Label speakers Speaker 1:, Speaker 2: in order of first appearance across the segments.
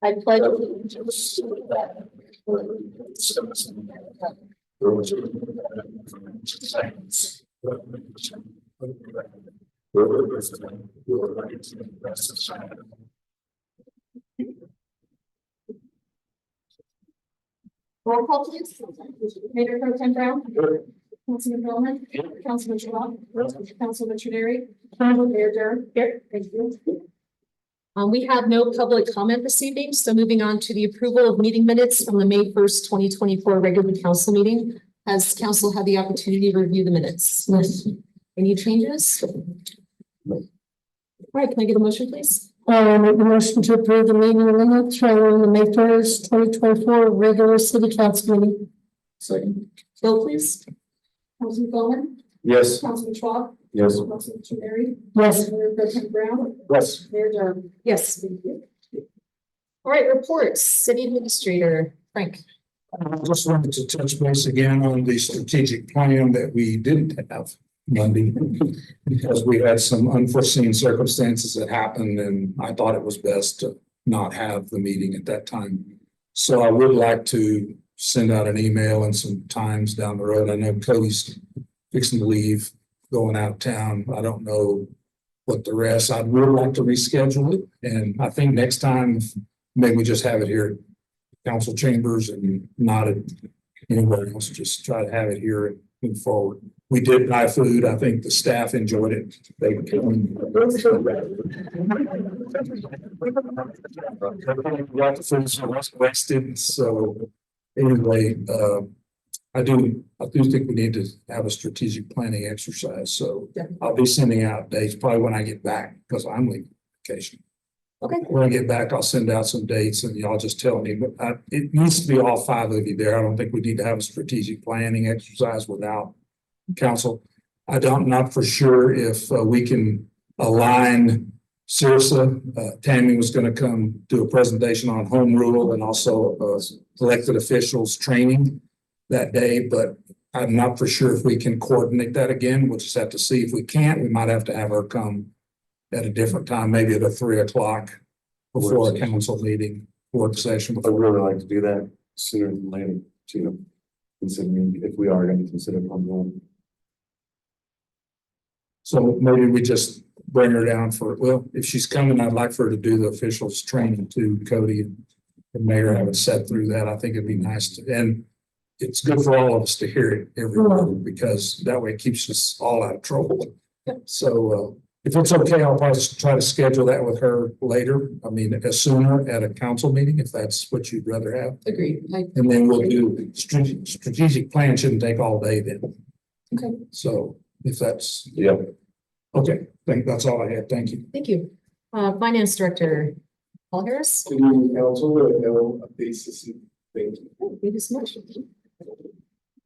Speaker 1: I pledge allegiance to the flag roll call please. Mayor Pro Tem Brown. Councilman Bowman. Councilman Schwab. Councilman Trineri. Mayor Durham. Here. Thank you. We have no public comment this evening, so moving on to the approval of meeting minutes from the May 1st, 2024 regular council meeting. Has council had the opportunity to review the minutes? Yes. Any changes? All right, can I get a motion, please?
Speaker 2: Make the motion to approve the meeting minutes from the May 1st, 2024 regular city council meeting.
Speaker 1: Second. Bill, please. Councilman Bowman.
Speaker 3: Yes.
Speaker 1: Councilman Schwab.
Speaker 3: Yes.
Speaker 1: Councilman Trineri.
Speaker 2: Yes.
Speaker 1: Mayor Pro Tem Brown.
Speaker 3: Yes.
Speaker 1: Mayor Durham. Yes. Thank you. All right, reports. City Administrator Frank.
Speaker 3: I just wanted to touch base again on the strategic plan that we didn't have Monday because we had some unforeseen circumstances that happened, and I thought it was best to not have the meeting at that time. So I would like to send out an email and some times down the road. I know Cody's fixing to leave, going out of town. I don't know what the rest. I would like to reschedule it, and I think next time maybe we just have it here at council chambers and not at anywhere else. Just try to have it here and move forward. We did buy food. I think the staff enjoyed it. They wasted. So anyway, I do think we need to have a strategic planning exercise. So I'll be sending out dates probably when I get back because I'm leaving vacation.
Speaker 1: Okay.
Speaker 3: When I get back, I'll send out some dates and y'all just tell me, but it needs to be all five of you there. I don't think we need to have a strategic planning exercise without council. I'm not for sure if we can align Sirsa. Tammy was going to come do a presentation on home rule and also elected officials training that day, but I'm not for sure if we can coordinate that again. We'll just have to see. If we can't, we might have to have her come at a different time, maybe at a 3 o'clock before a council meeting, work session.
Speaker 4: I'd really like to do that sooner than later, too, considering if we are going to consider home rule.
Speaker 3: So maybe we just bring her down for, well, if she's coming, I'd like for her to do the officials training to Cody and the mayor have it set through that. I think it'd be nice to, and it's good for all of us to hear it every month because that way it keeps us all out of trouble. So if it's okay, I'll probably try to schedule that with her later. I mean, sooner at a council meeting, if that's what you'd rather have.
Speaker 1: Agreed.
Speaker 3: And then we'll do strategic plan. Shouldn't take all day then.
Speaker 1: Okay.
Speaker 3: So if that's,
Speaker 4: Yeah.
Speaker 3: okay, I think that's all I had. Thank you.
Speaker 1: Thank you. Finance Director Paul Harris.
Speaker 4: Good evening, council. No updates this evening. Thank you.
Speaker 1: Thank you so much.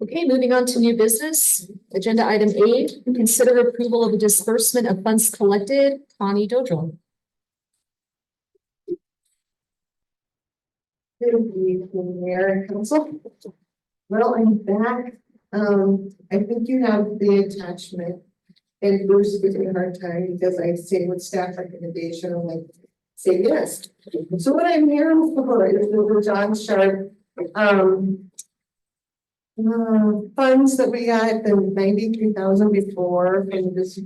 Speaker 1: Okay, moving on to new business. Agenda item 8, consider approval of a disbursement of funds collected. Connie Dodrell.
Speaker 5: Good evening, Mayor and Council. Well, I'm back. I think you have the attachment. And Bruce gives me a hard time because I say with staff recommendation, I'm like, say yes. So what I'm here for is the John Sharp funds that we got, the 93,000 before, and this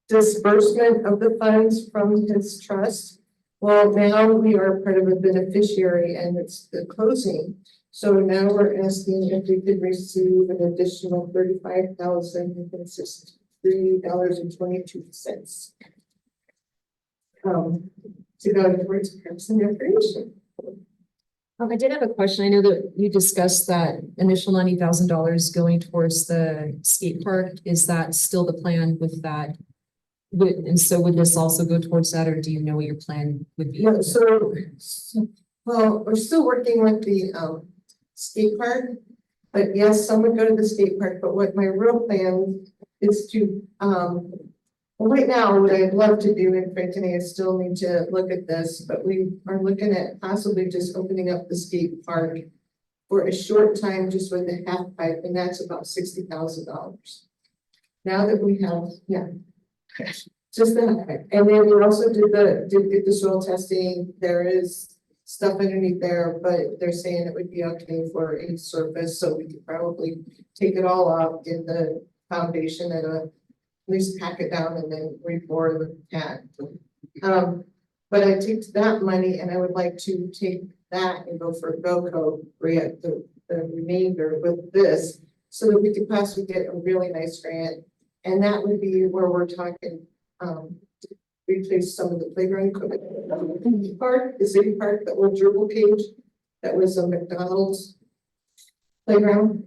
Speaker 5: disbursement of the funds from his trust. Well, now we are part of a beneficiary and it's the closing. So now we're asking if we could receive an additional $35,063.22. To go towards parks and recreation.
Speaker 1: I did have a question. I know that you discussed that initial $90,000 going towards the skate park. Is that still the plan with that? And so would this also go towards that, or do you know what your plan would be?
Speaker 5: Yeah, well, we're still working with the skate park, but yes, some would go to the skate park. But what my real plan is to well, right now, what I'd love to do, and Frank and I still need to look at this, but we are looking at possibly just opening up the skate park for a short time, just with a half pipe, and that's about $60,000. now that we have, yeah. Just that, and then we also did the soil testing, there is stuff underneath there, but they're saying it would be okay for a surface, so we could probably take it all out, get the foundation and at least pack it down and then re-pour the pad. But I take that money and I would like to take that and go for GoCo, the remainder with this, so that we could possibly get a really nice grant. And that would be where we're talking, replace some of the playground equipment. The city park, the old gerbil cage, that was a McDonald's playground.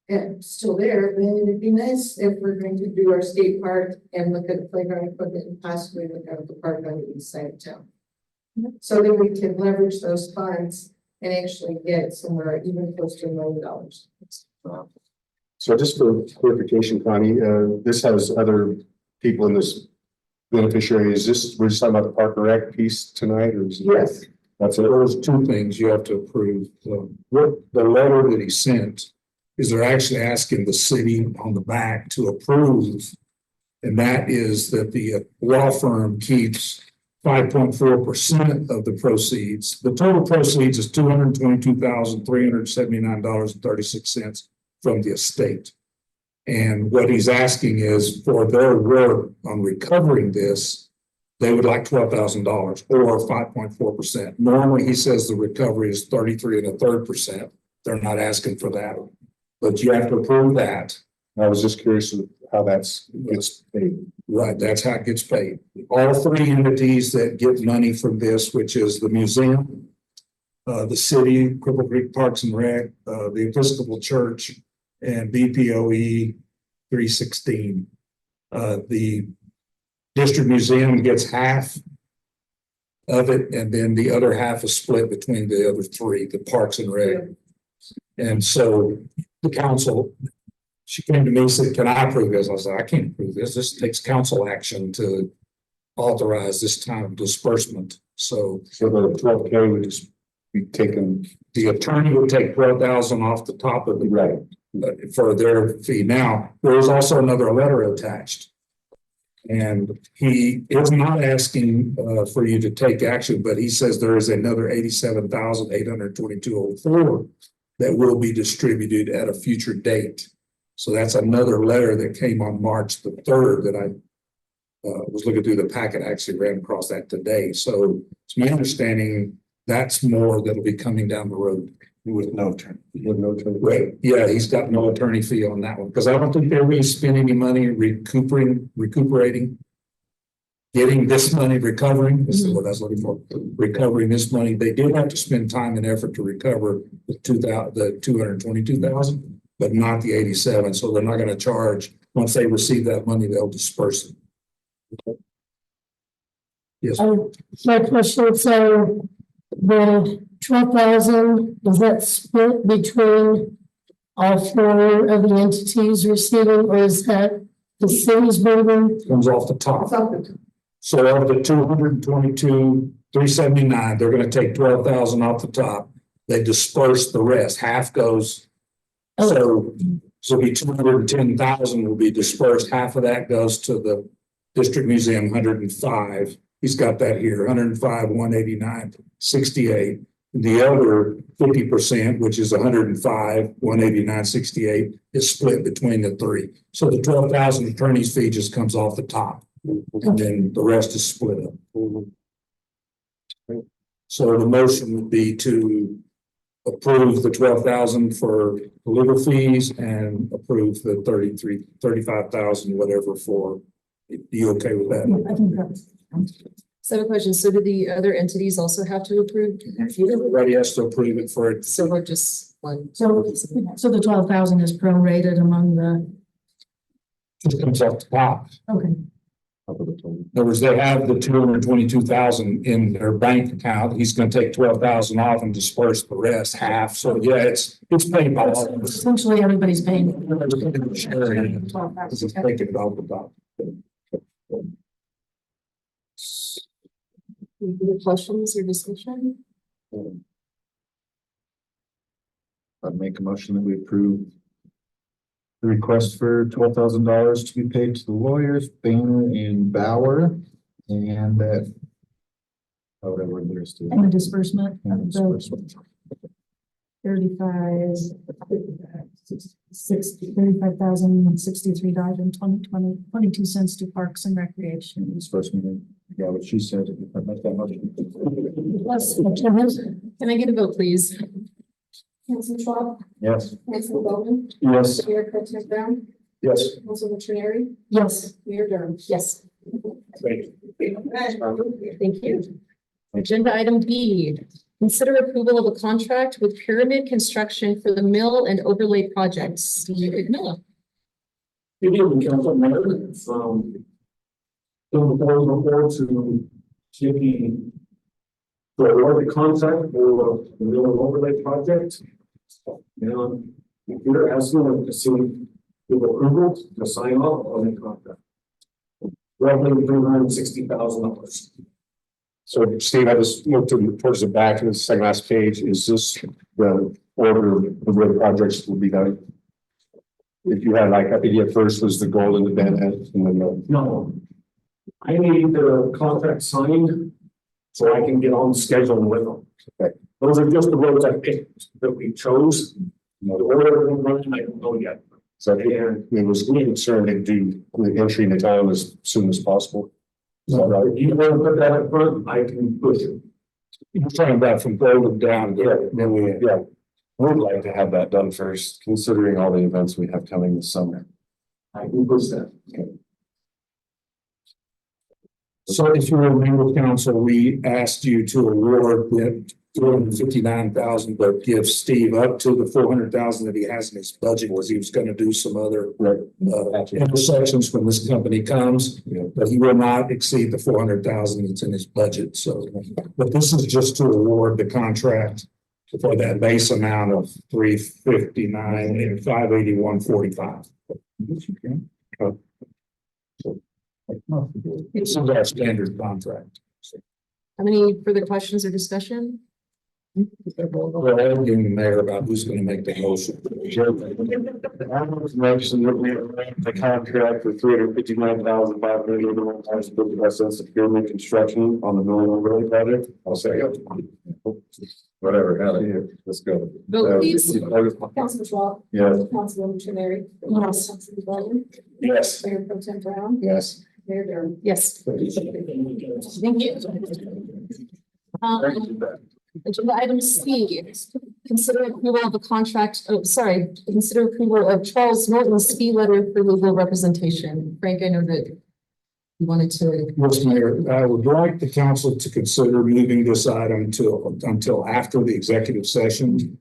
Speaker 5: And still there, then it'd be nice if we're going to do our skate park and look at playground equipment and possibly look at the park on the east side of town. So that we can leverage those funds and actually get somewhere even close to $1 million.
Speaker 4: So just for clarification, Connie, this has other people in this beneficiary. Is this, we're just talking about the Park and Rec piece tonight, or is it?
Speaker 5: Yes.
Speaker 4: That's it.
Speaker 3: There's two things you have to approve. What the letter that he sent is they're actually asking the city on the back to approve. And that is that the law firm keeps 5.4% of the proceeds. The total proceeds is $222,379.36 from the estate. And what he's asking is for their work on recovering this, they would like $12,000 or 5.4%. Normally, he says the recovery is 33 1/3%. They're not asking for that, but you have to approve that.
Speaker 4: I was just curious how that's gets paid.
Speaker 3: Right, that's how it gets paid. All three entities that get money from this, which is the museum, the city, Cripple Creek Parks and Rec, the Episcopal Church, and BPOE 316. The district museum gets half of it, and then the other half is split between the other three, the Parks and Rec. And so the council, she came to me and said, can I approve this? I said, I can't approve this. This takes council action to authorize this kind of disbursement. So
Speaker 4: So the 12K would just be taken.
Speaker 3: the attorney would take 12,000 off the top of the
Speaker 4: Right.
Speaker 3: for their fee. Now, there is also another letter attached. And he is not asking for you to take action, but he says there is another 87,822.04 that will be distributed at a future date. So that's another letter that came on March the 3rd that I was looking through the packet, actually ran across that today. So it's my understanding that's more that'll be coming down the road.
Speaker 4: With no attorney. With no attorney.
Speaker 3: Right, yeah, he's got no attorney fee on that one, because I don't think they really spend any money recuperating. Getting this money, recovering, this is what I was looking for, recovering this money. They did have to spend time and effort to recover the 222,000, but not the 87. So they're not going to charge, once they receive that money, they'll disperse it. Okay. Yes,
Speaker 2: My question, so the 12,000, is that split between all four of the entities receiving, or is that the city's burden?
Speaker 3: comes off the top.
Speaker 5: Something.
Speaker 3: So of the 222,379, they're going to take 12,000 off the top. They disperse the rest. Half goes. So it'll be 210,000 will be dispersed. Half of that goes to the district museum, 105. He's got that here, 105, 189, 68. The other 50%, which is 105, 189, 68, is split between the three. So the 12,000 attorney's fee just comes off the top, and then the rest is split up. So the motion would be to approve the 12,000 for legal fees and approve the 35,000, whatever for. You okay with that?
Speaker 2: I think that's.
Speaker 6: So I have a question. So do the other entities also have to approve?
Speaker 3: Everybody has to approve it for it.
Speaker 6: So we're just one.
Speaker 2: So the 12,000 is prorated among the,
Speaker 3: It comes off the top.
Speaker 2: okay.
Speaker 3: In other words, they have the 222,000 in their bank account. He's going to take 12,000 off and disperse the rest, half. So yeah, it's paid by all of us.
Speaker 2: Essentially, everybody's paying.
Speaker 3: It's taken it off the top.
Speaker 6: Any questions or discussion?
Speaker 4: I'd make a motion that we approve
Speaker 7: The request for $12,000 to be paid to the lawyers, Banner and Bauer, and that. Whatever the rest of it.
Speaker 2: And the disbursement
Speaker 7: And
Speaker 2: of the
Speaker 7: disbursement.
Speaker 2: 35,063 dollars and 22 cents to Parks and Recreation.
Speaker 7: Disbursement, yeah, what she said, not that much.
Speaker 2: Plus,
Speaker 6: Can I get a vote, please?
Speaker 1: Councilman Schwab,
Speaker 7: Yes.
Speaker 1: Councilman Bowman,
Speaker 7: Yes.
Speaker 1: Mayor Pro Tem Brown,
Speaker 3: Yes.
Speaker 1: Councilman Trenary,
Speaker 2: yes,
Speaker 1: Mayor Durham.
Speaker 6: Yes.
Speaker 3: Thank
Speaker 6: Thank you. Agenda item B, consider approval of a contract with Pyramid Construction for the mill and overlay projects. Steve McMillan.
Speaker 8: Good evening, Council members, the proposal board to taking the award the contract for the mill and overlay project. And we're asking to see give approval to sign off on the contract. Roughly $360,000.
Speaker 4: So Steve, I just looked towards the back of the second last page. Is this the order of where the projects will be done? If you had like, I think at first was the gold and the band and then the.
Speaker 8: No. I need the contract signed so I can get on schedule with them.
Speaker 4: Okay.
Speaker 8: Those are just the roads I picked that we chose. The order of them, I don't know yet.
Speaker 4: So it was concerned to do the entry in the town as soon as possible.
Speaker 8: So if you want to put that up front, I can push it.
Speaker 3: You're talking about from Golden down, then we,
Speaker 4: Yeah, we'd like to have that done first, considering all the events we have coming this summer.
Speaker 8: I can push that.
Speaker 3: so if you remember, council, we asked you to award that $259,000, but give Steve up to the $400,000 that he has in his budget, was he was gonna do some other intersections when this company comes, but he will not exceed the $400,000 that's in his budget, so. But this is just to award the contract for that base amount of $359 and $581.45. This is our standard contract.
Speaker 6: Have any further questions or discussion?
Speaker 3: Well, I'll give the mayor about who's gonna make the motion.
Speaker 4: Mention that we arranged the contract for $359,581 to the SS Pyramid Construction on the mill and overlay project. I'll say it. Whatever, hell, yeah, let's go.
Speaker 6: Vote, please.
Speaker 1: Councilman Schwab,
Speaker 4: Yes.
Speaker 1: Councilman Trenary,
Speaker 2: Yes.
Speaker 1: Councilman Bowman,
Speaker 3: Yes.
Speaker 1: Mayor Pro Tem Brown,
Speaker 4: Yes.
Speaker 1: Mayor Durham.
Speaker 6: Yes. Thank you. Agenda item C, consider approval of a contract, consider approval of Charles Norton's fee letter for legal representation. Frank, I know that you wanted to.
Speaker 3: Yes, Mayor, I would like the council to consider moving this item until after the executive session.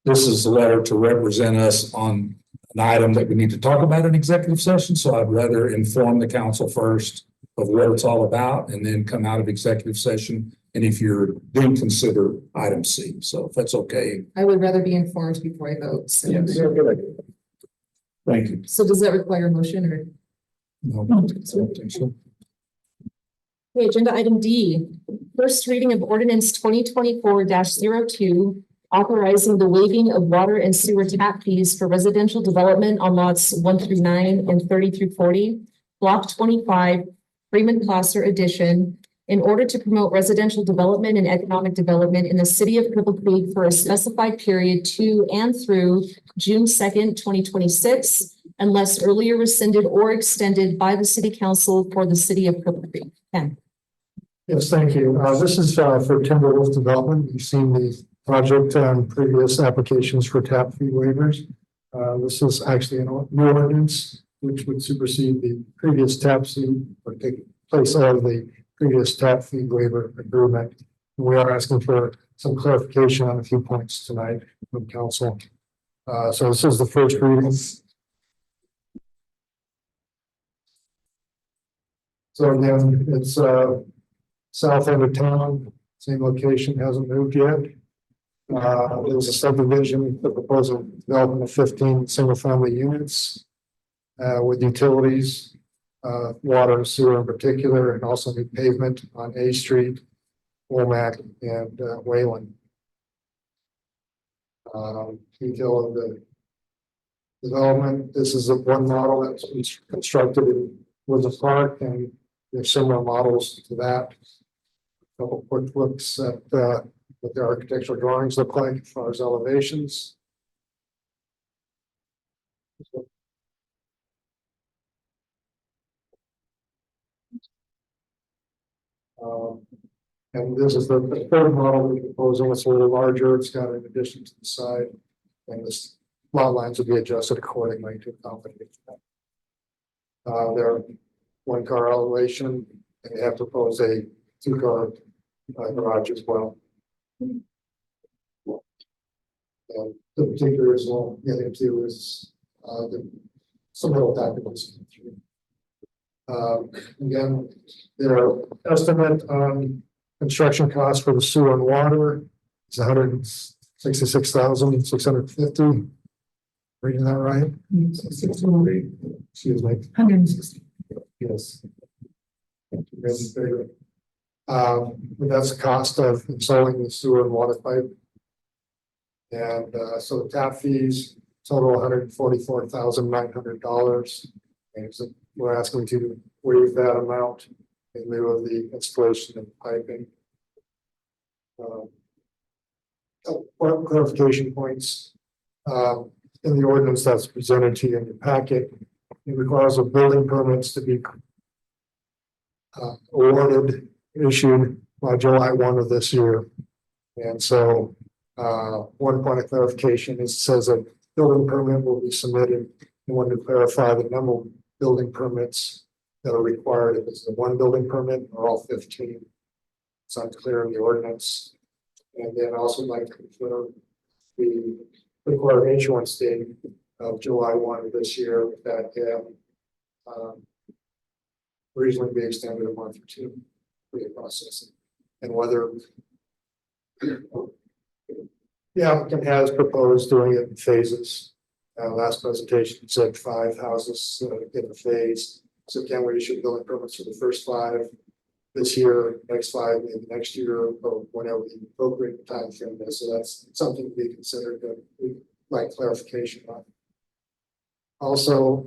Speaker 3: This is a letter to represent us on an item that we need to talk about in executive session, so I'd rather inform the council first of what it's all about and then come out of executive session. And if you're, then consider item C. So if that's okay.
Speaker 6: I would rather be informed before I vote. So.
Speaker 3: Yes. Thank you.
Speaker 6: So does that require a motion or?
Speaker 3: No, I don't think so.
Speaker 6: Okay, agenda item D, first reading of ordinance 2024-02, authorizing the waiving of water and sewer tap fees for residential development on lots 1 through 9 and 30 through 40, block 25, Freeman Placer addition, in order to promote residential development and economic development in the city of Cripple Creek for a specified period to and through June 2nd, 2026, unless earlier rescinded or extended by the city council for the city of Cripple Creek. Ken.
Speaker 9: Yes, thank you. This is for Timberwolf Development. You've seen the project on previous applications for tap fee waivers. This is actually a new ordinance which would supersede the previous tap fee or take place out of the previous tap fee waiver agreement. We are asking for some clarification on a few points tonight from council. So this is the first reading. So again, it's south end of town, same location, hasn't moved yet. There's a subdivision, the proposal development of 15 single-family units with utilities, water and sewer in particular, and also new pavement on A Street, Womack, and Wayland. Detail of the development. This is one model that's been constructed in Woodland Park, and there's similar models to that. Couple quick looks at what the architectural drawings look like as far as elevations. And this is the third model we're proposing. It's a little larger. It's got an addition to the side, and this lot lines will be adjusted accordingly to accommodate that. They're one car elevation, and they have proposed a 2-car garage as well. And the particulars we'll get into is some little documents. Again, their estimate on construction costs for the sewer and water is $166,650. Reading that right? Excuse me.
Speaker 2: 160.
Speaker 9: Yes. But that's the cost of installing the sewer and water pipe. And so the tap fees total $144,900. And so we're asking to waive that amount in lieu of the installation of piping. Clarification points. In the ordinance that's presented to you in your packet, it requires the building permits to be awarded, issued by July 1 of this year. And so one point of clarification is it says a building permit will be submitted. I want to clarify the number of building permits that are required. If it's the one building permit or all 15. It's unclear in the ordinance. And then also like to confirm the required issuance date of July 1 of this year that can reasonably be extended a month or two for the processing. And whether the applicant has proposed doing it in phases. Last presentation said 5 houses in a phase. So can we issue building permits for the first 5 this year, next 5, maybe next year, or whenever the appropriate time frame is. So that's something to be considered that we'd like clarification on. Also,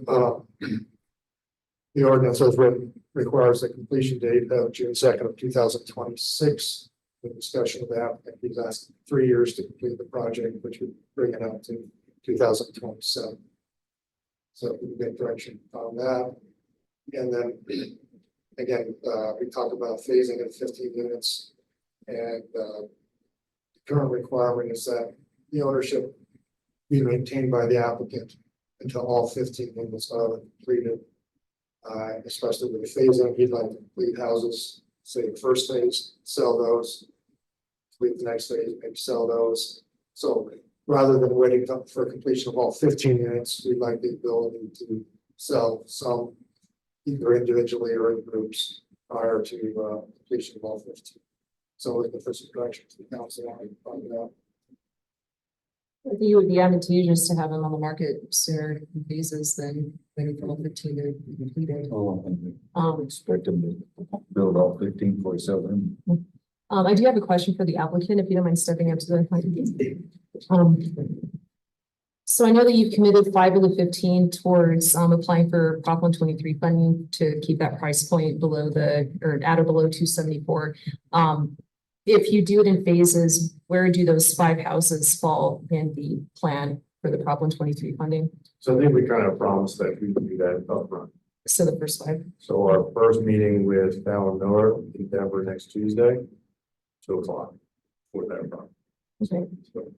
Speaker 9: the ordinance as written requires a completion date of June 2nd of 2026. The discussion of that, and he's asking 3 years to complete the project, which would bring it up to 2027. So we can get direction on that. And then again, we talked about phasing at 15 units, and the current requirement is that the ownership be maintained by the applicant until all 15 units are completed. Especially with the phasing, he'd like to complete houses, say the first phase, sell those, complete the next phase, maybe sell those. So rather than waiting for completion of all 15 units, we'd like the ability to sell some either individually or in groups prior to completion of all 15. So looking for some direction to the council on that.
Speaker 6: I think it would be advantageous to have them on the market sooner in phases than waiting for all 15 to be completed.
Speaker 7: Expect them to build all 15 for seven.
Speaker 6: I do have a question for the applicant, if you don't mind stepping up to the so I know that you've committed 5 of the 15 towards applying for Prop 123 funding to keep that price point below or at or below 274. If you do it in phases, where do those 5 houses fall in the plan for the Prop 123 funding?
Speaker 4: So I think we kind of promised that we would do that upfront.
Speaker 6: So the first 5.
Speaker 4: So our first meeting with Fallon Miller in Denver next Tuesday, 2 o'clock for that project.
Speaker 6: Okay.
Speaker 4: So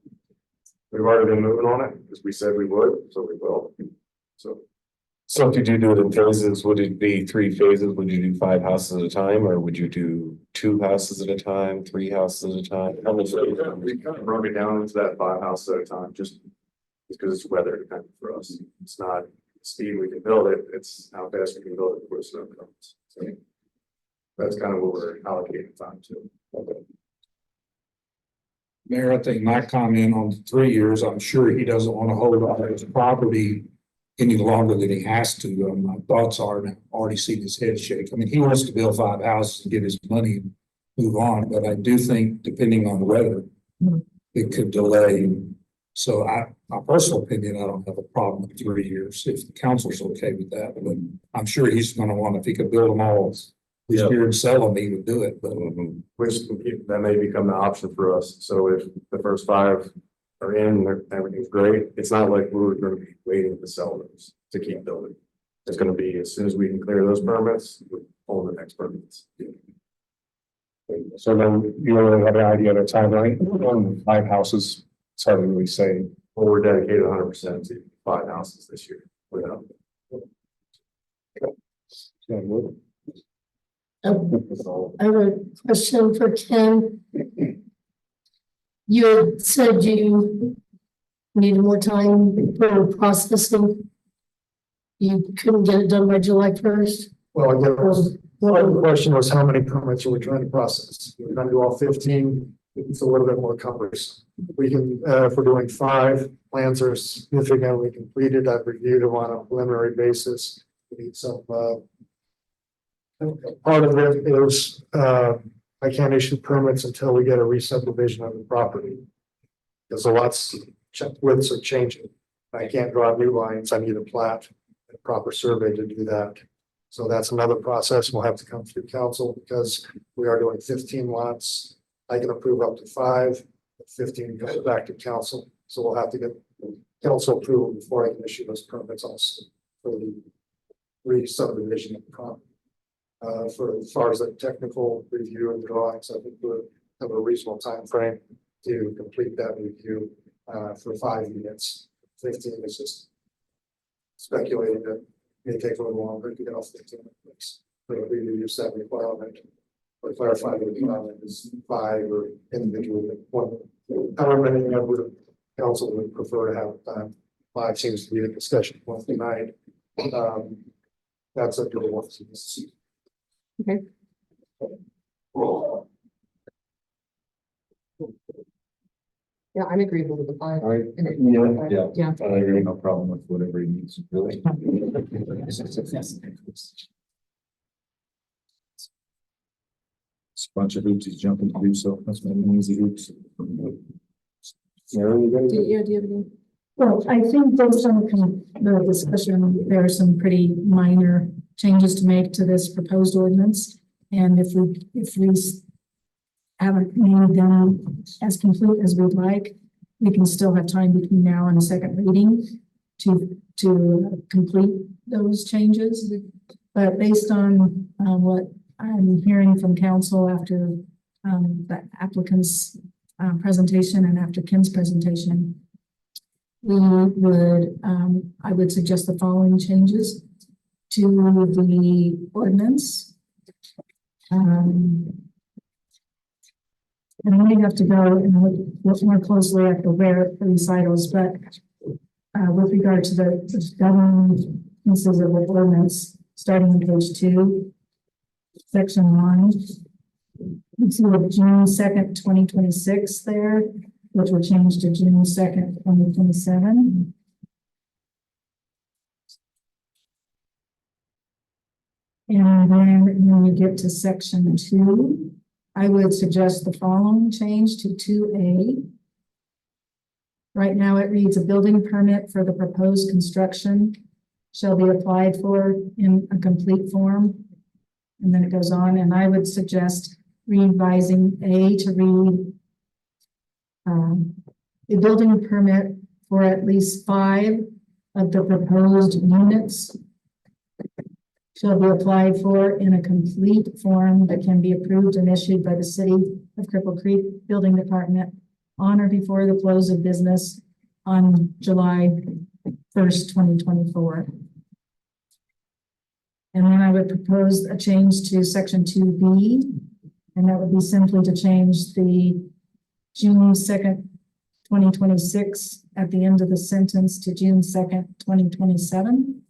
Speaker 4: we've already been moving on it because we said we would, so we will.
Speaker 10: So if you do it in phases, would it be 3 phases? Would you do 5 houses at a time, or would you do 2 houses at a time, 3 houses at a time? How many?
Speaker 4: We kind of broke it down into that 5 houses at a time, just because it's weather dependent for us. It's not speed we can build it, it's how fast we can build it before snow comes. So that's kind of what we're allocating time to.
Speaker 3: Mayor, I think my comment on the 3 years, I'm sure he doesn't want to hold on his property any longer than he has to. My thoughts are, and I've already seen his head shake. I mean, he wants to build 5 houses and get his money and move on, but I do think depending on the weather, it could delay So my personal opinion, I don't have a problem with 3 years if the council's okay with that, but I'm sure he's gonna want, if he could build them all this year and sell them, he would do it, but.
Speaker 4: Which that may become the option for us. So if the first 5 are in, everything's great. It's not like we're gonna be waiting to sell those to keep building. It's gonna be as soon as we can clear those permits, we pull the next permits.
Speaker 7: So then you don't really have an idea of a timeline on the 5 houses. It's hard to really say.
Speaker 4: Well, we're dedicated 100% to 5 houses this year without.
Speaker 2: I have a question for Ken. You had said you needed more time for processing. You couldn't get it done by July 1st.
Speaker 9: Well, I guess, the question was how many permits are we trying to process? We're trying to do all 15, it's a little bit more cumbersome. We can, if we're doing 5, plans are significantly completed, I've reviewed them on a preliminary basis. We need some, part of it is, I can't issue permits until we get a re-subdivision of the property. Because the lots, widths are changing. I can't draw new lines, I need a plat, a proper survey to do that. So that's another process, we'll have to come through council because we are doing 15 lots. I can approve up to 5, 15 goes back to council, so we'll have to get council approval before I can issue those permits also for the re-subdivision of the property. For as far as the technical review and drawings, I think we have a reasonable time frame to complete that review for 5 units. 15 is just speculating that it may take a little longer to get off 15 minutes. But we use that requirement. But clarify the requirement is 5 or individual one. However many of the council would prefer to have 5 seems to be the discussion point tonight. That's up to the ones.
Speaker 6: Okay. Yeah, I'm agreeable with the 5.
Speaker 7: All right.
Speaker 4: Yeah.
Speaker 6: Yeah.
Speaker 7: I agree, no problem with whatever he needs, really. It's a bunch of hoops he's jumping to do, so that's maybe an easy hoops. Mary, you got anything?
Speaker 6: Do you have any?
Speaker 1: Well, I think based on the discussion, there are some pretty minor changes to make to this proposed ordinance. And if we haven't made them as complete as we'd like, we can still have time between now and the second reading to complete those changes. But based on what I'm hearing from council after the applicant's presentation and after Kim's presentation, I would suggest the following changes to the ordinance. And I may have to go and look more closely at the where recitals, but with regard to the governing pieces of the ordinance, starting on page 2, section 1, you see the June 2nd, 2026 there, which will change to June 2nd, 2027. And then when you get to section 2, I would suggest the following change to 2A. Right now it reads a building permit for the proposed construction shall be applied for in a complete form. And then it goes on, and I would suggest revising A to read a building permit for at least 5 of the proposed units shall be applied for in a complete form that can be approved and issued by the City of Cripple Creek Building Department on or before the close of business on July 1st, 2024. And then I would propose a change to section 2B, and that would be simply to change the June 2nd, 2026 at the end of the sentence to June 2nd, 2027.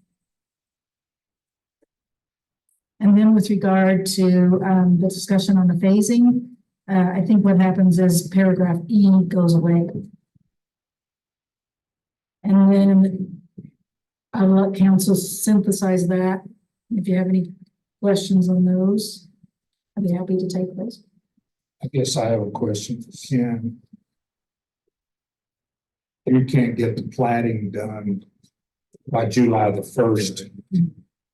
Speaker 1: And then with regard to the discussion on the phasing, I think what happens is paragraph E goes away. And then I'll let council synthesize that. If you have any questions on those, I'd be happy to take those.
Speaker 3: I guess I have a question for Ken. you can't get the plating done by July the 1st.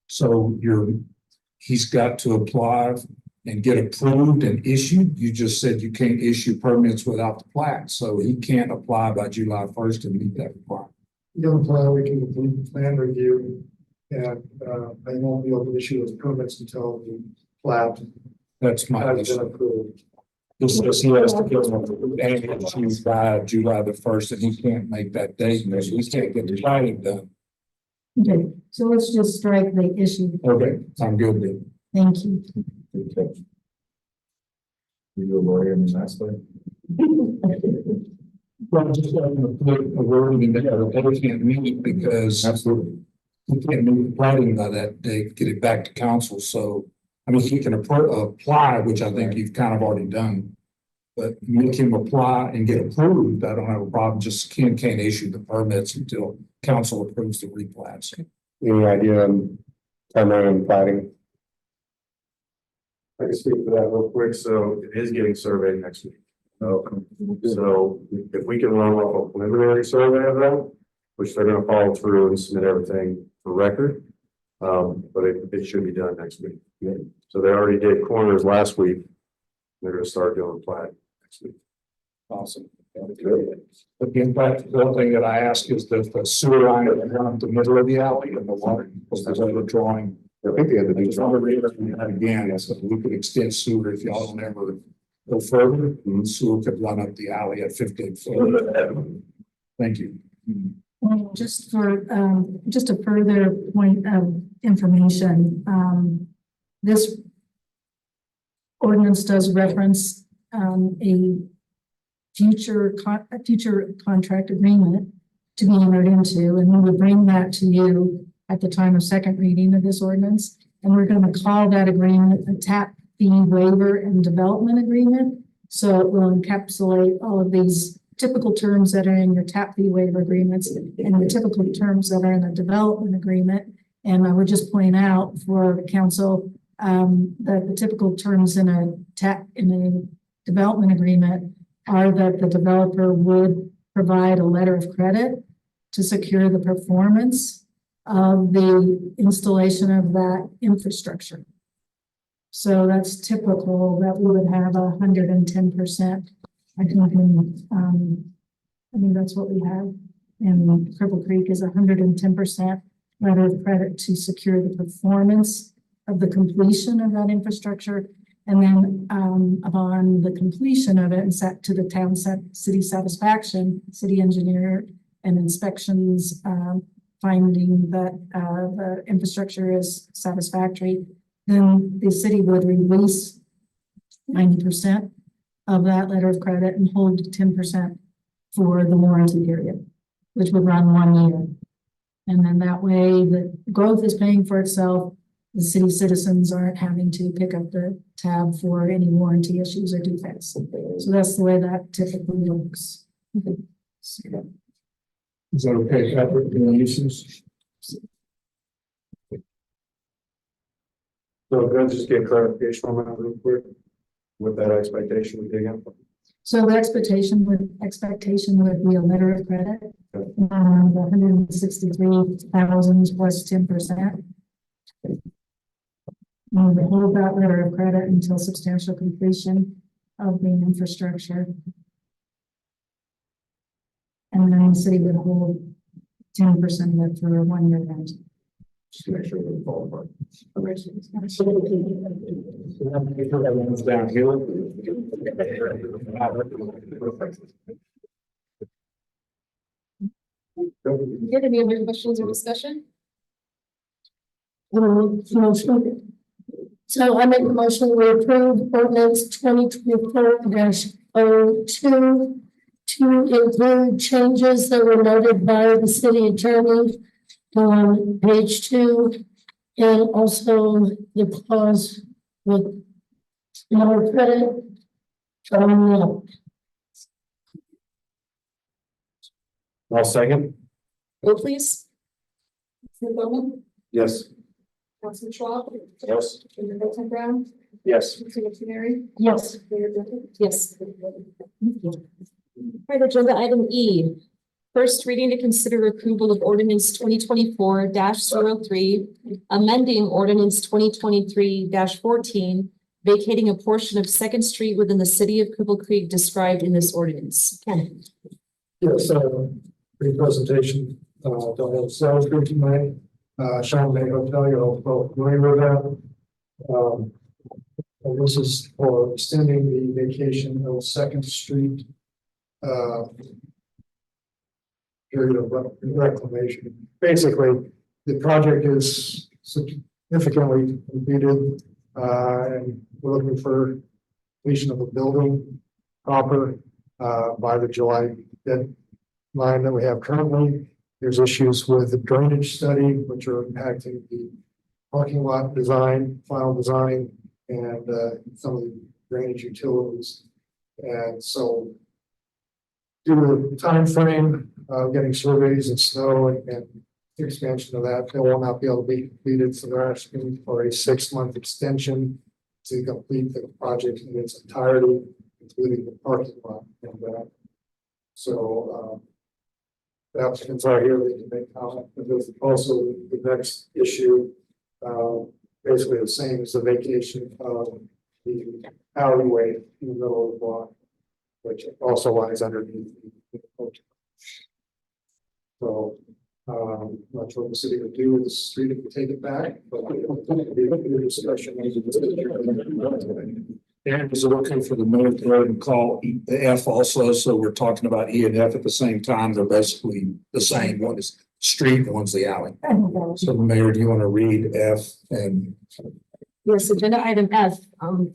Speaker 3: So he's got to apply and get approved and issued. You just said you can't issue permits without the plat, so he can't apply by July 1st and meet that requirement.
Speaker 9: Given the plan, we can complete the plan review. And I won't be able to issue those permits until the plat
Speaker 3: That's my
Speaker 9: has been
Speaker 3: issue.
Speaker 9: approved.
Speaker 3: This says he has to get them and issued by July the 1st, and he can't make that date, so he can't get the plating done.
Speaker 2: Okay, so let's just strike the issue.
Speaker 3: Okay, I'm good then.
Speaker 2: Thank you.
Speaker 7: You a lawyer in that way?
Speaker 3: Well, I'm just going to put a word in there that they can't meet because
Speaker 7: Absolutely.
Speaker 3: we can't move the plating by that date, get it back to council. So, I mean, he can apply, which I think you've kind of already done. But make him apply and get approved. I don't have a problem. Just can't issue the permits until council approves the replats.
Speaker 4: Any idea on timeline on plating?
Speaker 8: I can speak to that real quick. So it is getting surveyed next week. So if we can run off a preliminary survey of that, which they're gonna follow through and submit everything for record. But it should be done next week. So they already did corners last week. They're gonna start doing plat next week.
Speaker 3: Awesome. But the impact, the one thing that I ask is that the sewer line around the middle of the alley and the water, because there's a drawing.
Speaker 4: I think they had to
Speaker 3: I
Speaker 4: do
Speaker 3: just want to reiterate that again, I said we could extend sewer if y'all don't ever go further, and sewer could run up the alley at 15 feet. Thank you.
Speaker 2: Well, just for, just a further point of information, this ordinance does reference, a future contract agreement to be entered into, and we will bring that to you at the time of second reading of this ordinance. And we're going to call that agreement a tap fee waiver and development agreement. So it will encapsulate all of these typical terms that are in your tap fee waiver agreements and the typical terms that are in a development agreement. And I would just point out for council, that the typical terms in a development agreement are that the developer would provide a letter of credit to secure the performance of the installation of that infrastructure. So that's typical that we would have 110%. I think that's what we have. And Cripple Creek is 110% letter of credit to secure the performance of the completion of that infrastructure. And then upon the completion of it and set to the town city satisfaction, city engineer and inspections finding that the infrastructure is satisfactory, then the city would release 90% of that letter of credit and hold 10% for the warranty period, which would run 1 year. And then that way the growth is paying for itself. The city citizens aren't having to pick up the tab for any warranty issues or defects. So that's the way that typically works.
Speaker 3: Is that okay, Patrick? Any issues?
Speaker 8: So can I just get clarification on that real quick? With that expectation we dig in?
Speaker 2: So the expectation would be a letter of credit, the 163,000 plus 10%. And we hold that letter of credit until substantial completion of the infrastructure. And then the city would hold 10% of it for a 1 year rent.
Speaker 8: Just to make sure we follow apart. That makes sense.
Speaker 3: Down here.
Speaker 1: Get any other questions or discussion?
Speaker 2: Motion. So I make a motion to approve ordinance 2024-02 to include changes that were noted by the city attorney on page 2, and also the clause with no credit.
Speaker 4: I'll second.
Speaker 1: Vote please. Councilman Bowman,
Speaker 8: Yes.
Speaker 1: Councilman Schwab,
Speaker 8: Yes.
Speaker 1: Mayor Pro Tem Brown,
Speaker 8: Yes.
Speaker 1: Councilman Canary,
Speaker 2: Yes.
Speaker 1: Mayor Griffin.
Speaker 6: Yes. Right, agenda item E. First reading to consider approval of ordinance 2024-03, amending ordinance 2023-14, vacating a portion of Second Street within the city of Cripple Creek described in this ordinance. Ken.
Speaker 9: Yes, great presentation, don't have sales group tonight. Sean may will tell you, I'll agree with that. And this is for extending the vacation of Second Street. Period of reclamation. Basically, the project is significantly completed, and we're looking for completion of the building proper, by the July deadline that we have currently. There's issues with the drainage study, which are impacting the parking lot design, final design, and some of the drainage utilities. And so due to the time frame, getting surveys and snow and expansion of that, they will not be able to be completed. So they're asking for a 6-month extension to complete the project in its entirety, including the parking lot. And the applicants are here, they can make comment. But there's also the next issue, basically the same as the vacation of the alleyway in the middle of the block, which also lies underneath the coach. So, not sure what the city would do with the street if we take it back, but the discussion.
Speaker 3: And is it okay for the mayor to go ahead and call the F also? So we're talking about E and F at the same time. They're basically the same. One is street, one's the alley. So Mayor, do you want to read F and?
Speaker 6: Yes, agenda item F,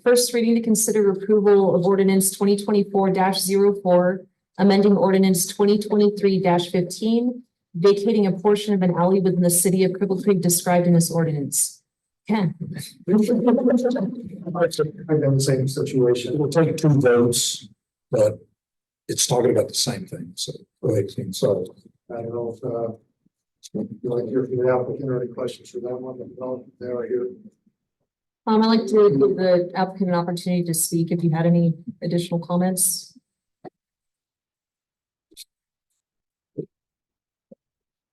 Speaker 6: first reading to consider approval of ordinance 2024-04, amending ordinance 2023-15, vacating a portion of an alley within the city of Cripple Creek described in this ordinance. Ken.
Speaker 9: I've been in the same situation.
Speaker 3: It'll take 2 votes, but it's talking about the same thing. So go ahead, King. So
Speaker 9: I don't know if you'd like to hear from the applicant or any questions for them on the development. They are here.
Speaker 6: I'd like to give the applicant an opportunity to speak if you had any additional comments.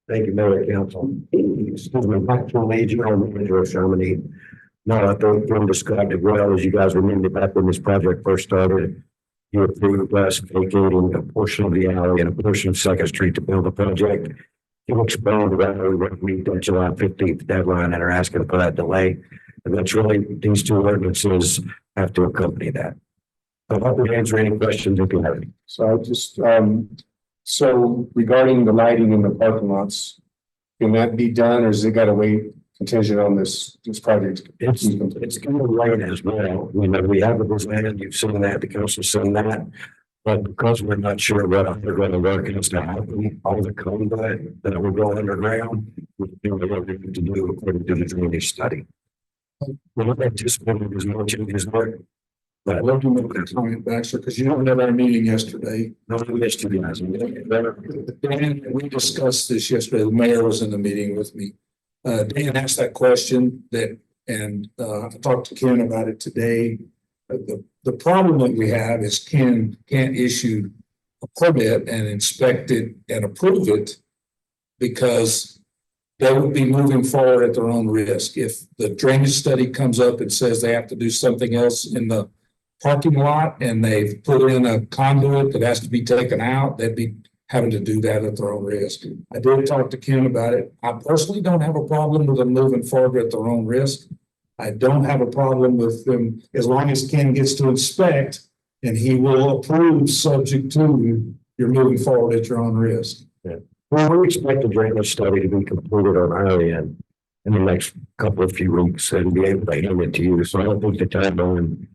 Speaker 11: Thank you, Mayor and Council. Excuse me, back to General Manager of Germany. No, I think Jim described it well. As you guys remember back when this project first started, you approved us vacating a portion of the alley and a portion of Second Street to build the project. You explained that we would meet that July 15th deadline and are asking for that delay. And that's really, these 2 ordinances have to accompany that. I'll help you answer any questions if you have any.
Speaker 4: So I just, so regarding the lighting in the parking lots, can that be done or has it got to wait contingent on this project?
Speaker 11: It's kind of late as well. You know, we have a design, you've seen that, the council's seen that. But because we're not sure what underground the work is to happen, all the conduit that will go underground, we do what we need to do according to the drainage study. We're not anticipating as much of this work. But
Speaker 3: I'd love to make a comment, Baxter, because you don't have our meeting yesterday.
Speaker 11: no, we missed you guys.
Speaker 3: Dan, we discussed this yesterday. The mayor was in the meeting with me. Dan asked that question and I talked to Ken about it today. The problem that we have is Ken can't issue a permit and inspect it and approve it because they would be moving forward at their own risk. If the drainage study comes up and says they have to do something else in the parking lot and they've put in a conduit that has to be taken out, they'd be having to do that at their own risk. I did talk to Ken about it. I personally don't have a problem with them moving forward at their own risk. I don't have a problem with them as long as Ken gets to inspect and he will approve subject to you're moving forward at your own risk.
Speaker 11: Well, we expect the drainage study to be completed on our end in the next few weeks and be able to hand it to you. So I don't think the timeline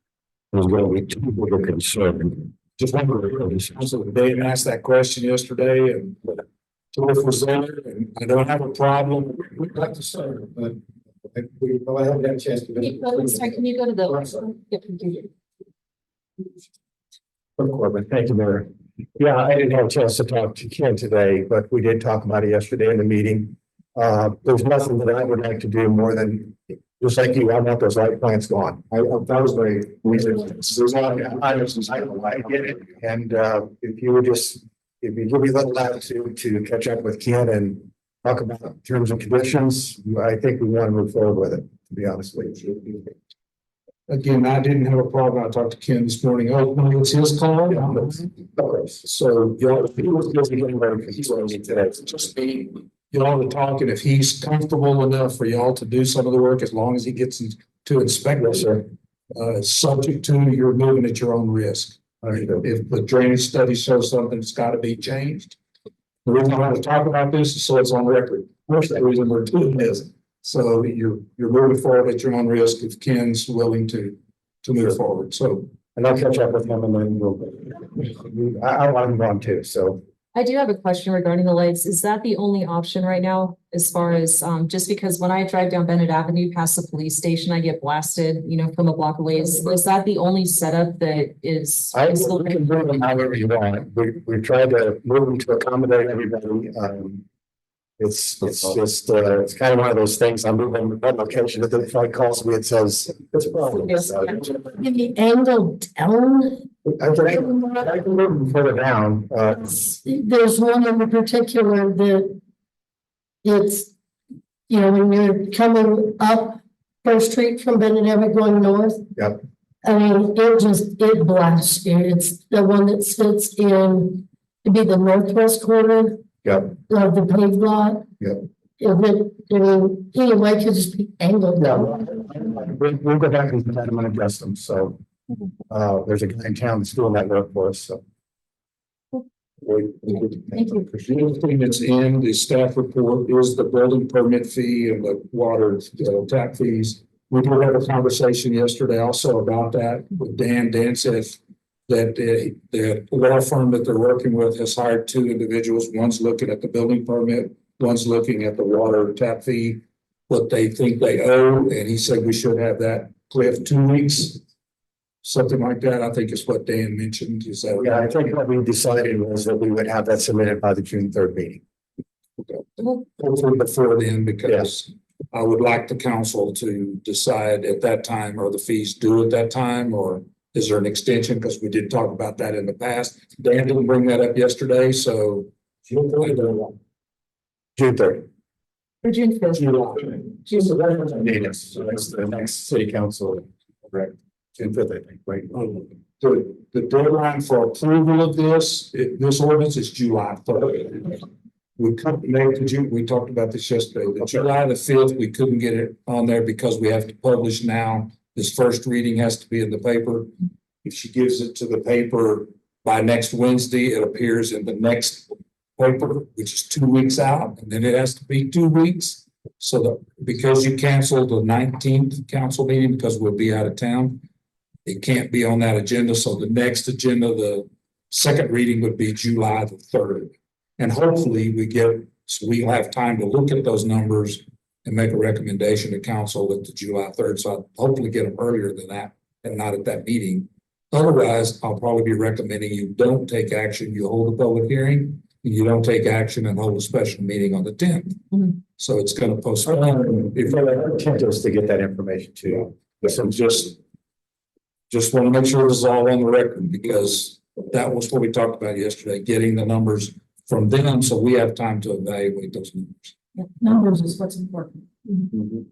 Speaker 11: is going to be too big a concern.
Speaker 3: Just wondering, so Dave asked that question yesterday and Cliff was there and I don't have a problem. We'd like to serve, but I haven't had a chance to.
Speaker 6: Sorry, can you go to the? Yep, continue.
Speaker 7: Corbin, thank you, Mayor. Yeah, I didn't have a chance to talk to Ken today, but we did talk about it yesterday in the meeting. There's nothing that I would like to do more than, just like you, I want those light plants gone. That was my reason. There's a lot of items I don't like. I get it. And if you would just if you give me a little latitude to catch up with Ken and talk about terms and conditions, I think we want to move forward with it, to be honest with you.
Speaker 3: Again, I didn't have a problem. I talked to Ken this morning. Oh, no, it's his call. So y'all, he was busy getting ready for he's only today. Just be, y'all to talk, and if he's comfortable enough for y'all to do some of the work, as long as he gets to inspect it, sir. Subject to you're moving at your own risk. If the drainage study shows something, it's got to be changed. The reason I want to talk about this is so it's on record. That's the reason we're doing this. So you're moving forward at your own risk if Ken's willing to move forward. So.
Speaker 7: And I'll catch up with him and then we'll, I want him on too, so.
Speaker 6: I do have a question regarding the lights. Is that the only option right now as far as, just because when I drive down Bennett Avenue past the police station, I get blasted, from a block away. Is that the only setup that is?
Speaker 7: I can move them however you want. We've tried to move them to accommodate everybody. It's just, it's kind of one of those things. I'm moving one location, but then if it calls me, it says, it's a problem.
Speaker 6: Yes.
Speaker 7: So,
Speaker 2: Give me angle down.
Speaker 7: I can move them further down.
Speaker 2: There's one in particular that it's, when you're coming up First Street from Bennett Avenue going north.
Speaker 7: Yep.
Speaker 2: I mean, it blasts you. It's the one that sits in, to be the northwest corner.
Speaker 7: Yep.
Speaker 2: Of the paved lot.
Speaker 7: Yep.
Speaker 2: Anyway, could just be angled
Speaker 7: Yeah,
Speaker 2: down.
Speaker 7: we'll go back and let them and adjust them. So, there's a guy in town that's doing that work for us, so.
Speaker 6: Thank you.
Speaker 3: The other thing that's in the staff report is the building permit fee and the water tap fees. We did have a conversation yesterday also about that with Dan. Dan said that the law firm that they're working with has hired two individuals. One's looking at the building permit, one's looking at the water tap fee, what they think they owe. And he said we should have that, Cliff, 2 weeks. Something like that, I think is what Dan mentioned. Is that?
Speaker 7: Yeah, I think what we decided was that we would have that submitted by the June 3rd meeting.
Speaker 3: Hopefully before then, because I would like the council to decide at that time, are the fees due at that time, or is there an extension? Because we did talk about that in the past. Dan didn't bring that up yesterday, so.
Speaker 7: June 3rd.
Speaker 6: Or June 5th.
Speaker 7: Yes, so that's the next city council, correct? June 5th, I think, right?
Speaker 3: The deadline for approval of this ordinance is July 3rd. We talked about this yesterday. The July the 5th, we couldn't get it on there because we have to publish now. This first reading has to be in the paper. If she gives it to the paper by next Wednesday, it appears in the next paper, which is 2 weeks out, and then it has to be 2 weeks. So because you canceled the 19th council meeting because we'll be out of town, it can't be on that agenda. So the next agenda, the second reading would be July the 3rd. And hopefully we'll have time to look at those numbers and make a recommendation to council at the July 3rd. So I'll hopefully get them earlier than that and not at that meeting. Otherwise, I'll probably be recommending you don't take action. You hold a public hearing and you don't take action and hold a special meeting on the 10th.
Speaker 6: Mhm.
Speaker 3: So it's going to postpone.
Speaker 7: If you intent us to get that information too.
Speaker 3: So just want to make sure this is all on the record, because that was what we talked about yesterday, getting the numbers from them so we have time to evaluate those numbers.
Speaker 2: Numbers is what's important.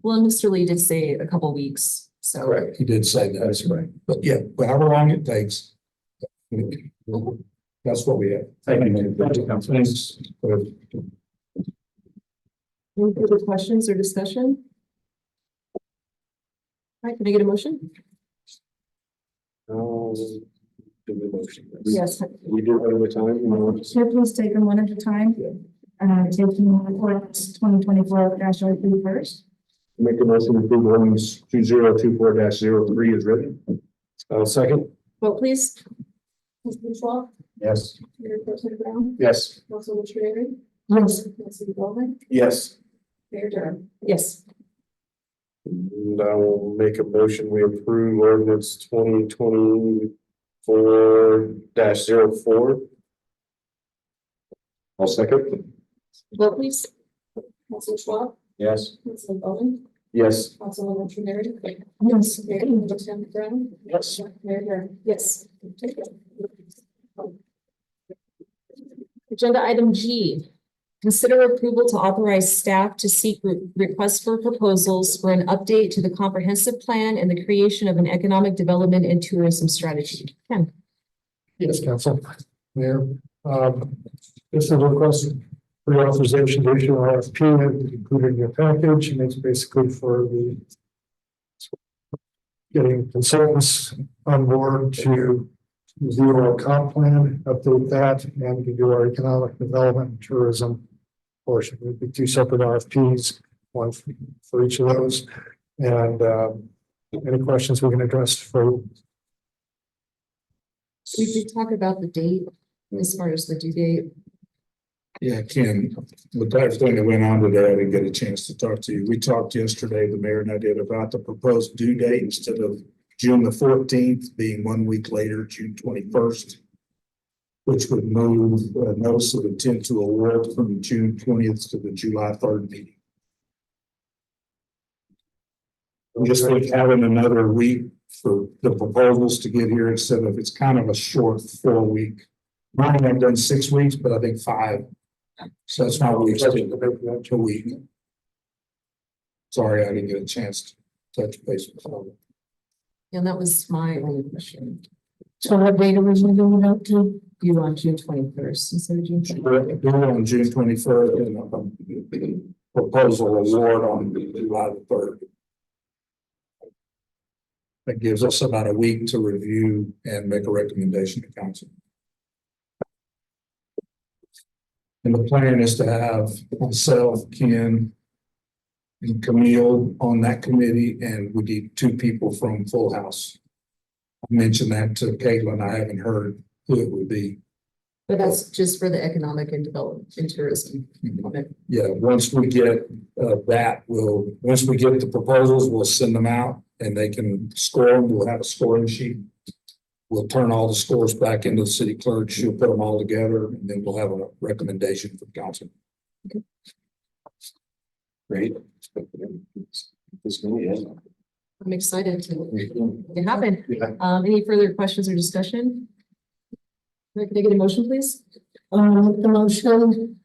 Speaker 6: Well, and Mr. Lee did say a couple weeks, so.
Speaker 3: Correct. He did say that. That's right. But yeah, however long it takes. That's what we have.
Speaker 7: Thank you.
Speaker 3: Thanks.
Speaker 6: Any further questions or discussion? All right, can I get a motion? Yes.
Speaker 10: We do it every time, you know.
Speaker 12: Sure, please take them one at a time. Taking ordinance 2024-03 first.
Speaker 4: Make a motion to approve ordinance 2024-03 is written.
Speaker 10: Second?
Speaker 6: Vote please.
Speaker 1: Councilman Schwab,
Speaker 7: Yes.
Speaker 1: Mayor Pro Tem Brown,
Speaker 4: Yes.
Speaker 1: Councilman Tracy,
Speaker 2: Yes.
Speaker 1: Councilman Bowman,
Speaker 4: Yes.
Speaker 1: Mayor Durham.
Speaker 6: Yes.
Speaker 10: And I will make a motion, we approve ordinance 2024-04.
Speaker 4: I'll second.
Speaker 6: Vote please.
Speaker 1: Councilman Schwab,
Speaker 4: Yes.
Speaker 1: Councilman Bowman,
Speaker 4: Yes.
Speaker 1: Councilwoman Tracy,
Speaker 2: Yes.
Speaker 1: Mayor Pro Tem Brown,
Speaker 4: Yes.
Speaker 1: Mayor Durham.
Speaker 6: Yes. Agenda item G, consider approval to authorize staff to seek requests for proposals for an update to the comprehensive plan and the creation of an economic development and tourism strategy. Ken.
Speaker 9: Yes, Council, Mayor. This is a request for your authorization to issue an RFP included in your package, and it's basically for the getting consultants on board to review our comp plan, update that, and to do our economic development and tourism portion. It'd be two separate RFPs, one for each of those. And any questions we can address for.
Speaker 6: We did talk about the date as far as the due date.
Speaker 3: Yeah, Ken, with everything that went on today, I didn't get a chance to talk to you. We talked yesterday, the mayor and I did, about the proposed due date instead of June the 14th being 1 week later, June 21st, which would move notice of intent to award from June 20th to the July 3rd meeting. I'm just like having another week for the proposals to get here instead of, it's kind of a short 4 week. Mine, I've done 6 weeks, but I think 5. So that's why we extended it a week. Sorry, I didn't get a chance to touch base with you.
Speaker 6: And that was my only question.
Speaker 2: So what date are we moving out to?
Speaker 6: You on June 21st instead of June 20th?
Speaker 3: We're on June 21st and a proposal award on July the 3rd. That gives us about a week to review and make a recommendation to council. And the plan is to have myself, Ken, and Camille on that committee, and we need 2 people from Full House. I mentioned that to Caitlin. I haven't heard who it would be.
Speaker 6: But that's just for the economic and development and tourism. Okay.
Speaker 3: Yeah, once we get once we get the proposals, we'll send them out and they can score them. We'll have a scoring sheet. We'll turn all the scores back into the city clerk. She'll put them all together and then we'll have a recommendation for the council.
Speaker 6: Okay.
Speaker 10: Great.
Speaker 6: I'm excited to make it happen. Any further questions or discussion? Can I get a motion, please?
Speaker 2: The motion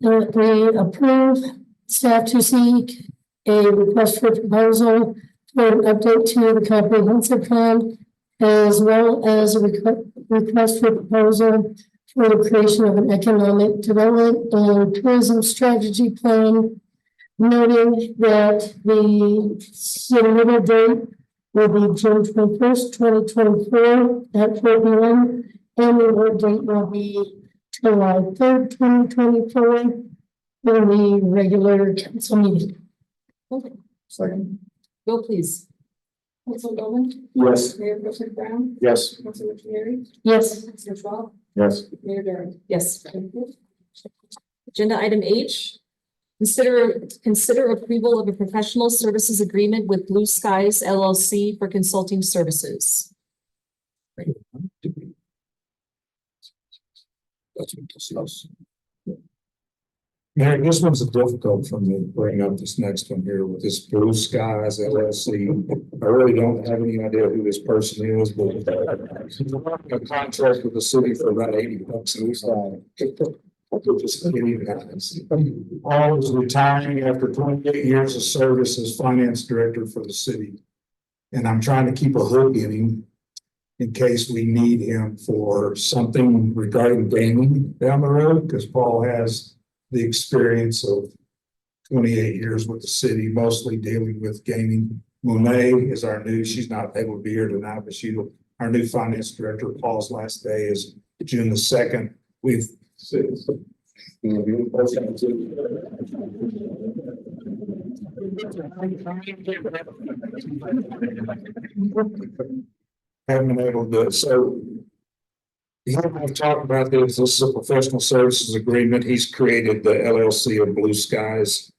Speaker 2: that we approve staff to seek a request for proposal for an update to the comprehensive plan, as well as a request for proposal for the creation of an economic development and tourism strategy plan, noting that the submittal date will be June 21st, 2024 at 4 p.m. And the award date will be July 3rd, 2024 in the regular council meeting.
Speaker 6: Okay.
Speaker 9: Second.
Speaker 6: Go, please.
Speaker 1: Council Bowman,
Speaker 4: Yes.
Speaker 1: Mayor Pro Tem Brown,
Speaker 4: Yes.
Speaker 1: Councilor Tenary,
Speaker 2: Yes.
Speaker 1: Councilor Schwab,
Speaker 4: Yes.
Speaker 1: Mayor Durham.
Speaker 6: Yes. Agenda item H. Consider approval of a professional services agreement with Blue Skies LLC for consulting services.
Speaker 3: That's what this is. Mary, this one's a difficult for me to bring up this next one here with this Blue Skies LLC. I really don't have any idea who this person is, but she's working a contract with the city for about $80 a week. Paul is retiring after 28 years of service as finance director for the city. And I'm trying to keep a hook in him in case we need him for something regarding gaming down the road, because Paul has the experience of 28 years with the city, mostly dealing with gaming. Monet is our new, she's not able to be here tonight, but our new finance director. Paul's last day is June the 2nd. We've haven't been able to do it. So I've talked about this. This is a professional services agreement. He's created the LLC of Blue Skies.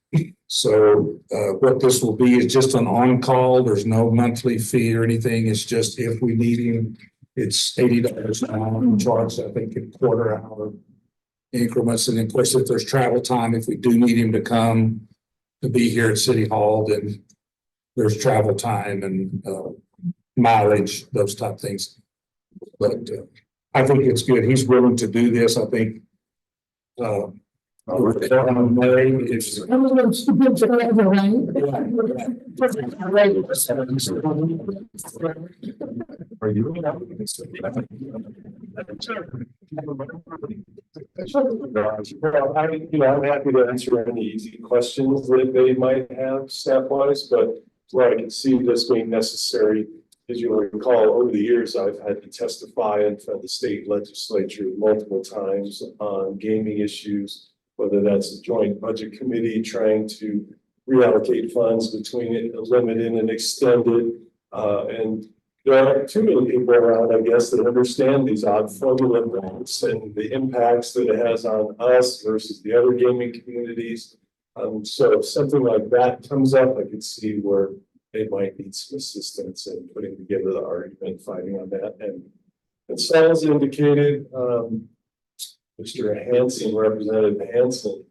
Speaker 3: So what this will be is just an on-call. There's no monthly fee or anything. It's just if we need him, it's $80 an hour, charged, I think, in quarter hour increments. And of course, if there's travel time, if we do need him to come to be here at City Hall, then there's travel time and mileage, those type of things. But I think it's good. He's willing to do this. I think. It's,
Speaker 2: Forever, right?
Speaker 4: Are you? Well, I'm happy to answer any easy questions that they might have staff wise, but where I can see this being necessary, as you recall, over the years, I've had to testify in front of the state legislature multiple times on gaming issues, whether that's a joint budget committee trying to reallocate funds between it, limited and extended. And there aren't too many people around, I guess, that understand these odd formula grants and the impacts that it has on us versus the other gaming communities. So if something like that comes up, I could see where they might need some assistance in putting together the argument, fighting on that. And Sal's indicated, Mr. Hanson, Representative Hanson,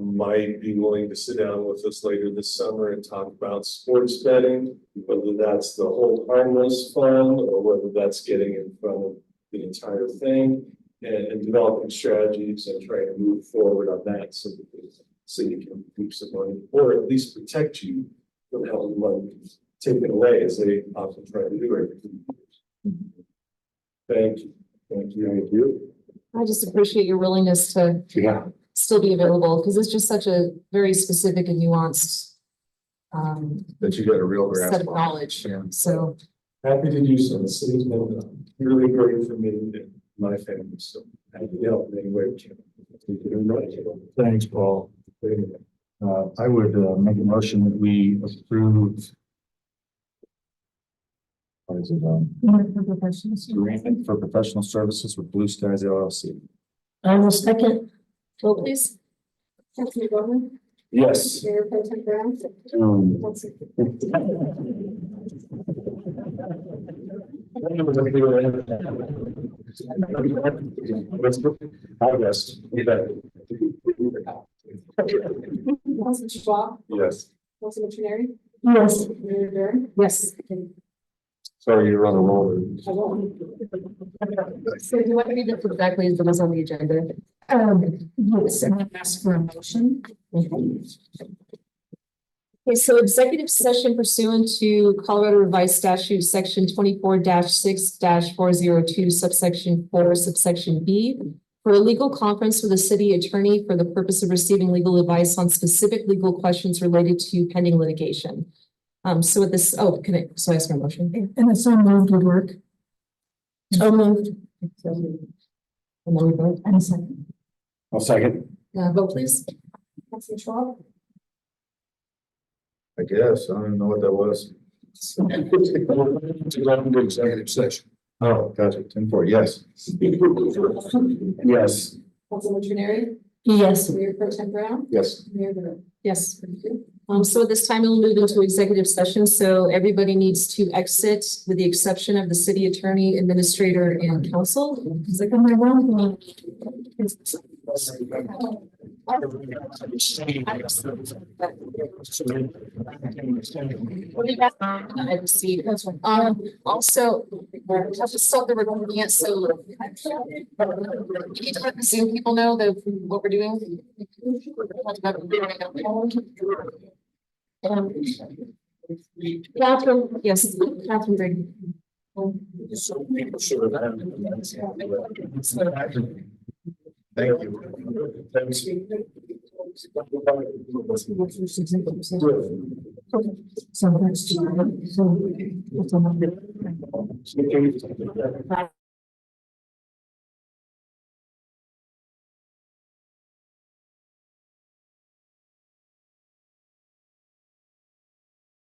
Speaker 4: might be willing to sit down with us later this summer and talk about sports betting, whether that's the whole harmless fund or whether that's getting in front of the entire thing and developing strategies and trying to move forward on that so that the city can keep some money or at least protect you from having money taken away as they often try to do every 2 years. Thank you. Thank you. Thank you.
Speaker 6: I just appreciate your willingness to
Speaker 4: Yeah.
Speaker 6: still be available, because it's just such a very specific and nuanced
Speaker 4: That you got a real
Speaker 6: set
Speaker 4: grasp
Speaker 6: of
Speaker 4: on.
Speaker 6: knowledge,
Speaker 4: Yeah.
Speaker 6: so.
Speaker 4: Happy to do so. The city's been really great for me and my family, so happy to help in any way we can.
Speaker 9: Thanks, Paul. I would make a motion that we approve. What is it, grant for professional services with Blue Skies LLC.
Speaker 2: I will second.
Speaker 6: Vote please.
Speaker 1: Councilman Bowman,
Speaker 4: Yes.
Speaker 1: Mayor Pro Tem Brown,
Speaker 4: Um, I guess.
Speaker 1: Councilman Schwab,
Speaker 4: Yes.
Speaker 1: Councilman Trenary,
Speaker 2: Yes.
Speaker 1: Mayor Durham.
Speaker 6: Yes.
Speaker 4: Sorry, you're on a roll.
Speaker 1: I won't.
Speaker 6: So do you want me to put exactly as it was on the agenda?
Speaker 2: Yes, and I ask for a motion.
Speaker 6: Okay, so executive session pursuant to Colorado Revised Statute, section 24-6-402, subsection 4, subsection B, for a legal conference with a city attorney for the purpose of receiving legal advice on specific legal questions related to pending litigation. So with this, so I ask for a motion.
Speaker 2: And it's so moved would work. So moved.
Speaker 6: And then we vote.
Speaker 2: And a second.
Speaker 4: I'll second.
Speaker 6: Vote please.
Speaker 1: Councilman Schwab,
Speaker 4: I guess. I don't know what that was.
Speaker 3: Executive session.
Speaker 4: Oh, gotcha. 10-4, yes. Yes.
Speaker 1: Councilman Trenary,
Speaker 2: Yes.
Speaker 1: Mayor Pro Tem Brown,
Speaker 4: Yes.
Speaker 1: Mayor Durham.
Speaker 6: Yes. So at this time, we'll move into executive session. So everybody needs to exit with the exception of the city attorney, administrator, and council.
Speaker 2: It's like, am I wrong?
Speaker 6: What do you got? I received. Also, I'll just stop the recording it, so. We need to let the Zoom people know that what we're doing. Catherine, yes, Catherine Brady.
Speaker 4: Thank you. Thanks.
Speaker 2: So that's.